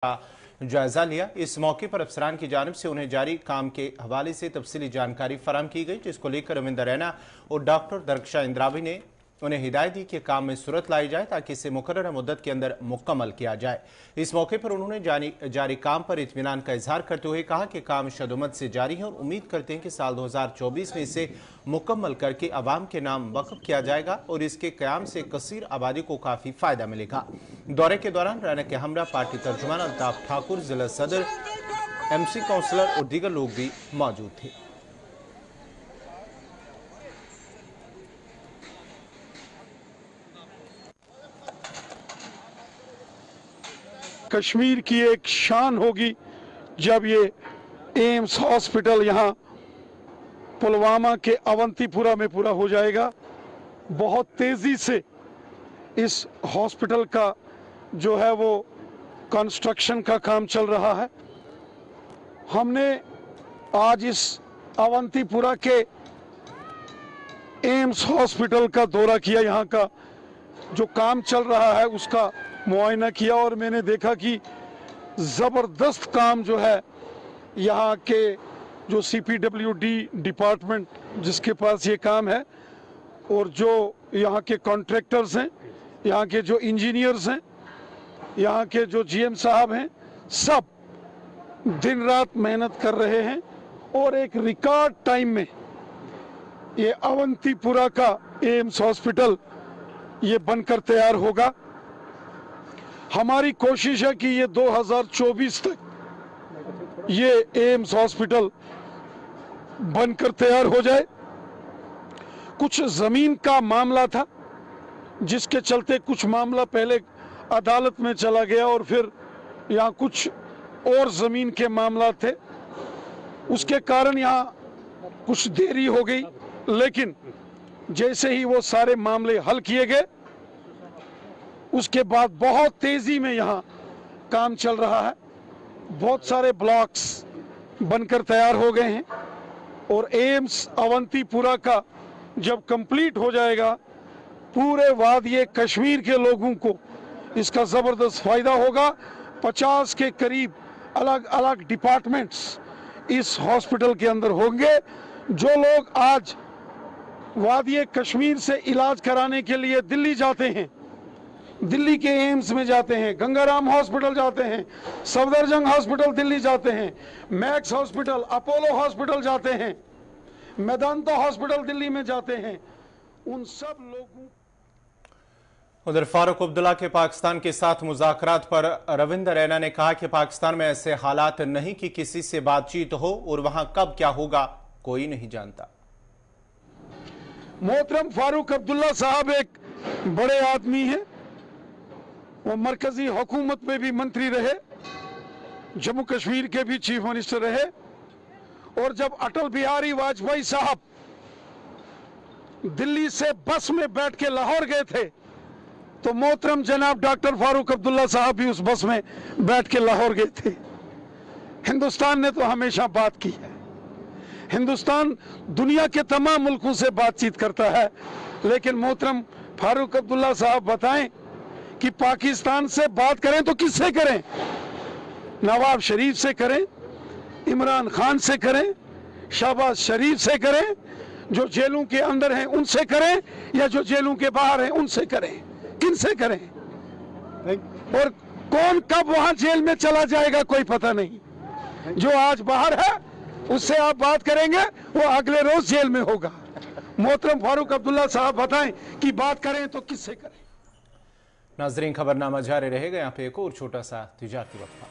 का जायजा लिया। इस मौके पर अफसरान की जानिब से उन्हें जारी काम के हवाले से तफसीली जानकारी फराहम की गई, जिसको लेकर रविंदर रैना और डॉक्टर दरकशा इंद्रावी ने उन्हें हिदायत दी कि काम में सूरत लाई जाए ताकि इसे मुकर्रर मुद्दत के अंदर मुकम्मल किया जाए। इस मौके पर उन्होंने जारी काम पर इत्मीनान का इजहार करते हुए कहा कि काम शदुमत से जारी है और उम्मीद करते हैं कि साल 2024 में इसे मुकम्मल करके अवाम के नाम वक्फ किया जाएगा और इसके क्याम से कसीर आबादी को काफ़ी फ़ायदा मिलेगा। दौरे के दौरान रैना के हमरा पार्टी तर्जुमान अल्ताफ ठाकुर, जिला सदर, MC काउंसलर और दीगर लोग भी मौजूद थे। कश्मीर की एक शान होगी जब ये एम्स हॉस्पिटल यहाँ पुलवामा के अवंतीपुरा में पूरा हो जाएगा। बहुत तेजी से इस हॉस्पिटल का जो है वो कंस्ट्रक्शन का काम चल रहा है। हमने आज इस अवंतीपुरा के एम्स हॉस्पिटल का दौरा किया, यहाँ का जो काम चल रहा है उसका मुआयना किया और मैंने देखा कि ज़बरदस्त काम जो है यहाँ के जो CPWD डिपार्टमेंट जिसके पास ये काम है और जो यहाँ के कॉन्ट्रैक्टर्स हैं, यहाँ के जो इंजीनियर्स हैं, यहाँ के जो GM साहब हैं, सब दिन रात मेहनत कर रहे हैं और एक रिकॉर्ड टाइम में ये अवंतीपुरा का एम्स हॉस्पिटल ये बनकर तैयार होगा। हमारी कोशिश है कि ये 2024 तक ये एम्स हॉस्पिटल बनकर तैयार हो जाए। कुछ जमीन का मामला था जिसके चलते कुछ मामला पहले अदालत में चला गया और फिर यहाँ कुछ और जमीन के मामला थे, उसके कारण यहाँ कुछ देरी हो गई। लेकिन जैसे ही वो सारे मामले हल किए गए उसके बाद बहुत तेजी में यहाँ काम चल रहा है। बहुत सारे ब्लॉक्स बनकर तैयार हो गए हैं और एम्स अवंतीपुरा का जब कंप्लीट हो जाएगा पूरे वादिये कश्मीर के लोगों को इसका ज़बरदस्त फ़ायदा होगा। 50 के करीब अलग अलग डिपार्टमेंट्स इस हॉस्पिटल के अंदर होंगे। जो लोग आज वादिये कश्मीर से इलाज कराने के लिए दिल्ली जाते हैं, दिल्ली के एम्स में जाते हैं, गंगाराम हॉस्पिटल जाते हैं, सफदरजंग हॉस्पिटल दिल्ली जाते हैं, मैक्स हॉस्पिटल, अपोलो हॉस्पिटल जाते हैं, मेदांता हॉस्पिटल दिल्ली में जाते हैं, उन सब लोगों। उधर फारूक अब्दुल्ला के पाकिस्तान के साथ मुज़ाकरात पर रविंदर रैना ने कहा कि पाकिस्तान में ऐसे हालात नहीं कि किसी से बातचीत हो और वहां कब क्या होगा कोई नहीं जानता। मोहतरम फारूक अब्दुल्ला साहब एक बड़े आदमी हैं, वो मरकजी हुकूमत में भी मंत्री रहे, जम्मू कश्मीर के भी चीफ मिनिस्टर रहे और जब अटल बिहारी वाजपेयी साहब दिल्ली से बस में बैठ के लाहौर गए थे तो मोहतरम जनाब डॉक्टर फारूक अब्दुल्ला साहब भी उस बस में बैठ के लाहौर गए थे। हिंदुस्तान ने तो हमेशा बात की है, हिंदुस्तान दुनिया के तमाम मुल्कों से बातचीत करता है, लेकिन मोहतरम फारूक अब्दुल्ला साहब बताएं कि पाकिस्तान से बात करें तो किससे करें? नवाब शरीफ से करें, इमरान खान से करें, शहबाज शरीफ से करें, जो जेलों के अंदर हैं उनसे करें या जो जेलों के बाहर हैं उनसे करें? किनसे करें? और कौन कब वहां जेल में चला जाएगा कोई पता नहीं। जो आज बाहर है उससे आप बात करेंगे वो अगले रोज जेल में होगा। मोहतरम फारूक अब्दुल्ला साहब बताएं कि बात करें तो किससे करें? नाजरीन, खबरनामा जारी रहेगा। यहाँ पे एक और छोटा सा तिजारती वक्फा।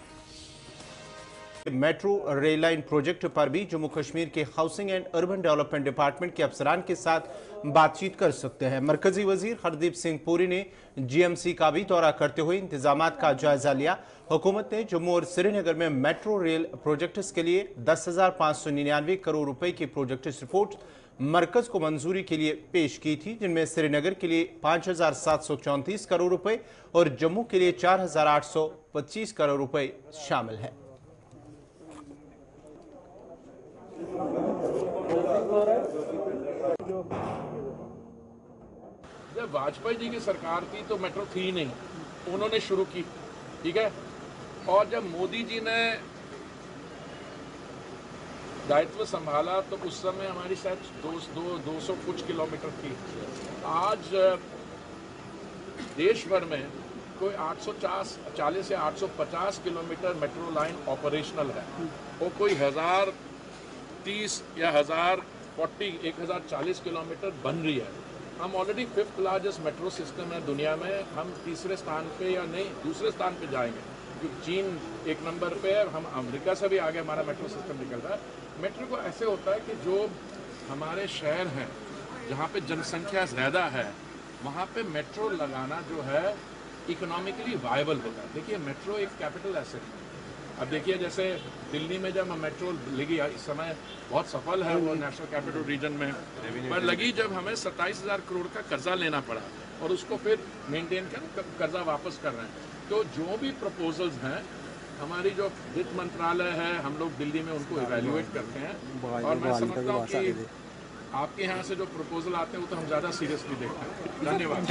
मेट्रो रेल लाइन प्रोजेक्ट पर भी जम्मू कश्मीर के housing and urban development department के अफसरान के साथ बातचीत कर सकते हैं। मरकजी वजीर हरदीप सिंह पुरी ने GMC का भी दौरा करते हुए इंतजामात का जायजा लिया। हुकूमत ने जम्मू और श्रीनगर में मेट्रो रेल प्रोजेक्ट्स के लिए 10,599 करोड़ रुपए की प्रोजेक्ट्स रिपोर्ट मरकज को मंजूरी के लिए पेश की थी, जिनमें श्रीनगर के लिए 5,734 करोड़ रुपए और जम्मू के लिए 4,825 करोड़ रुपए शामिल हैं। जब वाजपेयी जी की सरकार थी तो मेट्रो थी नहीं, उन्होंने शुरू की, ठीक है। और जब मोदी जी ने दायित्व संभाला तो उस समय हमारी शायद 200 कुछ किलोमीटर थी। आज देश भर में कोई 840 या 850 किलोमीटर मेट्रो लाइन ऑपरेशनल है और कोई 1030 या 1040 किलोमीटर बन रही है। हम already 5th largest metro system है दुनिया में। हम तीसरे स्थान पे या नहीं दूसरे स्थान पे जाएंगे क्योंकि चीन 1 नंबर पे है, हम अमेरिका से भी आगे हमारा मेट्रो सिस्टम निकल रहा है। मेट्रो को ऐसे होता है कि जो हमारे शहर हैं जहाँ पे जनसंख्या ज़्यादा है वहाँ पे मेट्रो लगाना जो है इकोनॉमिकली वायबल होता है। देखिए मेट्रो एक कैपिटल एसेट है। अब देखिए जैसे दिल्ली में जब मेट्रो लगी इस समय बहुत सफल है वो नेशनल कैपिटल रीजन में, पर लगी जब हमें 27,000 करोड़ का कर्जा लेना पड़ा और उसको फिर मेंटेन कर कर्जा वापस कर रहे हैं। तो जो भी प्रपोजल्स हैं हमारी जो वित्त मंत्रालय है हम लोग दिल्ली में उनको इवेल्युएट करते हैं और मैं समझता हूँ कि आपके यहाँ से जो प्रपोजल आते हैं वो तो हम ज़्यादा सीरियसली देखते हैं। धन्यवाद।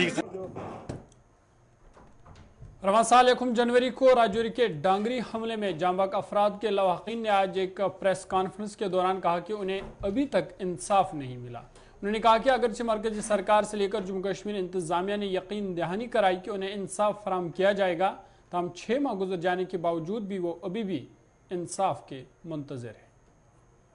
रवां साल 1 जनवरी को राजौरी के डांगरी हमले में जांबाक अफराद के लवाहिकीन ने आज एक प्रेस कॉन्फ्रेंस के दौरान कहा कि उन्हें अभी तक इंसाफ नहीं मिला। उन्होंने कहा कि अगरचे मरकजी सरकार से लेकर जम्मू कश्मीर इंतजामिया ने यकीन दहानी कराई कि उन्हें इंसाफ फराम किया जाएगा, तमाम 6 माह गुजर जाने के बावजूद भी वो अभी भी इंसाफ के मुंतजर है।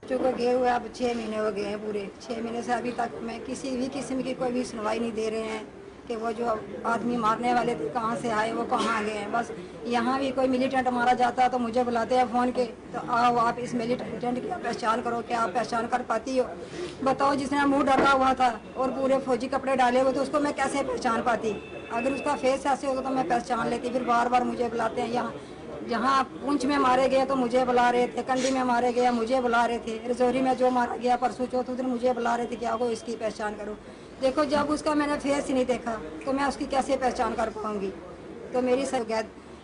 बच्चों को गए हुए अब 6 महीने हो गए हैं, पूरे 6 महीने से अभी तक मैं किसी भी किस्म की कोई भी सुनवाई नहीं दे रहे हैं कि वो जो आदमी मारने वाले थे कहाँ से आए, वो कहाँ गए हैं। बस यहाँ भी कोई मिलिटेंट मारा जाता है तो मुझे बुलाते हैं फ़ोन के, तो आओ आप इस मिलिटेंट की पहचान करो, क्या आप पहचान कर पाती हो? बताओ, जिसने मुंह ढका हुआ था और पूरे फौजी कपड़े डाले हुए थे उसको मैं कैसे पहचान पाती? अगर उसका फेस ऐसे होता तो मैं पहचान लेती। फिर बार बार मुझे बुलाते हैं। यहाँ जहाँ पुंछ में मारे गए तो मुझे बुला रहे थे, कंडी में मारे गए मुझे बुला रहे थे, रजौरी में जो मारा गया परसों चौथ उधर मुझे बुला रहे थे कि आओ इसकी पहचान करो। देखो जब उसका मैंने फेस ही नहीं देखा तो मैं उसकी कैसे पहचान कर पाऊंगी? तो मेरी सब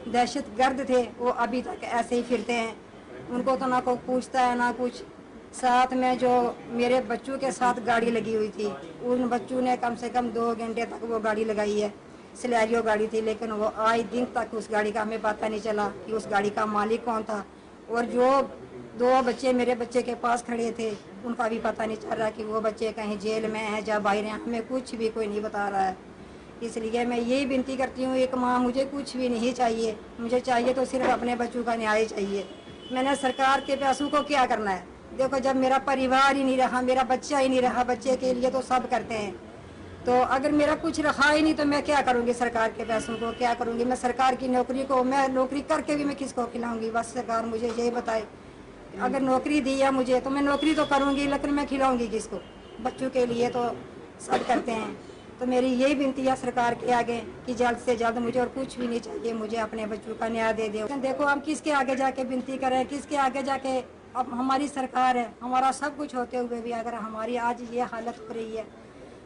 दहशत गर्द थे वो अभी तक ऐसे ही फिरते हैं, उनको तो ना कोई पूछता है ना कुछ। साथ में जो मेरे बच्चों के साथ गाड़ी लगी हुई थी उन बच्चों ने कम से कम 2 घंटे तक वो गाड़ी लगाई है। सिलेरियो गाड़ी थी लेकिन वो आए दिन तक उस गाड़ी का हमें पता नहीं चला कि उस गाड़ी का मालिक कौन था। और जो 2 बच्चे मेरे बच्चे के पास खड़े थे उनका भी पता नहीं चल रहा कि वो बच्चे कहीं जेल में हैं या बाहर हैं, हमें कुछ भी कोई नहीं बता रहा है। इसलिए मैं यही विनती करती हूँ, एक माँ मुझे कुछ भी नहीं चाहिए, मुझे चाहिए तो सिर्फ अपने बच्चों का न्याय चाहिए। मैंने सरकार के पैसों को क्या करना है? देखो जब मेरा परिवार ही नहीं रहा, मेरा बच्चा ही नहीं रहा, बच्चे के लिए तो सब करते हैं, तो अगर मेरा कुछ रखा ही नहीं तो मैं क्या करूँगी? सरकार के पैसों को क्या करूँगी? मैं सरकार की नौकरी को, मैं नौकरी करके भी मैं किसको खिलाऊंगी? बस सरकार मुझे यही बताए, अगर नौकरी दी है मुझे तो मैं नौकरी तो करूँगी लेकिन मैं खिलाऊंगी किसको? बच्चों के लिए तो सब करते हैं। तो मेरी यही विनती है सरकार के आगे कि जल्द से जल्द, मुझे और कुछ भी नहीं चाहिए, मुझे अपने बच्चों का न्याय दे दे। देखो हम किसके आगे जाके विनती करें, किसके आगे जाके? अब हमारी सरकार है, हमारा सब कुछ होते हुए भी अगर हमारी आज ये हालत हो रही है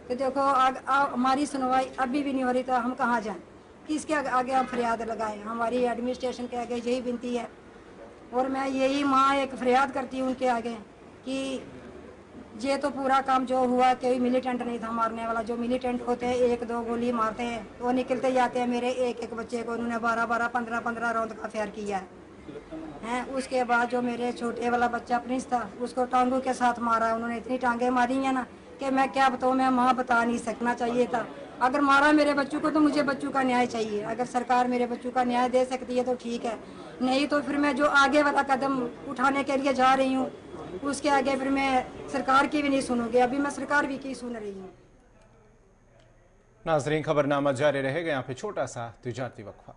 तो देखो हमारी सुनवाई अभी भी नहीं हो रही तो हम कहाँ जाएं? किसके आगे हम फरियाद लगाएं? हमारी एडमिनिस्ट्रेशन के आगे यही विनती है। और मैं यही माँ एक फरियाद करती हूँ उनके आगे कि ये तो पूरा काम जो हुआ कोई मिलिटेंट नहीं था मारने वाला। जो मिलिटेंट होते हैं 1-2 गोली मारते हैं, वो निकलते जाते हैं। मेरे एक बच्चे को उन्होंने 12-12, 15-15 राउंड का फेयर किया है। उसके बाद जो मेरे छोटे वाला बच्चा प्रिंस था उसको टांगों के साथ मारा। उन्होंने इतनी टांगे मारी है ना कि मैं क्या बताऊँ, मैं माँ बता नहीं सकना चाहिए था। अगर मारा मेरे बच्चों को तो मुझे बच्चों का न्याय चाहिए। अगर सरकार मेरे बच्चों का न्याय दे सकती है तो ठीक है, नहीं तो फिर मैं जो आगे वाला कदम उठाने के लिए जा रही हूँ उसके आगे फिर मैं सरकार की भी नहीं सुनूंगी। अभी मैं सरकार भी की सुन रही हूँ। नाजरीन, खबरनामा जारी रहेगा। यहाँ पे छोटा सा तिजारती वक्फा।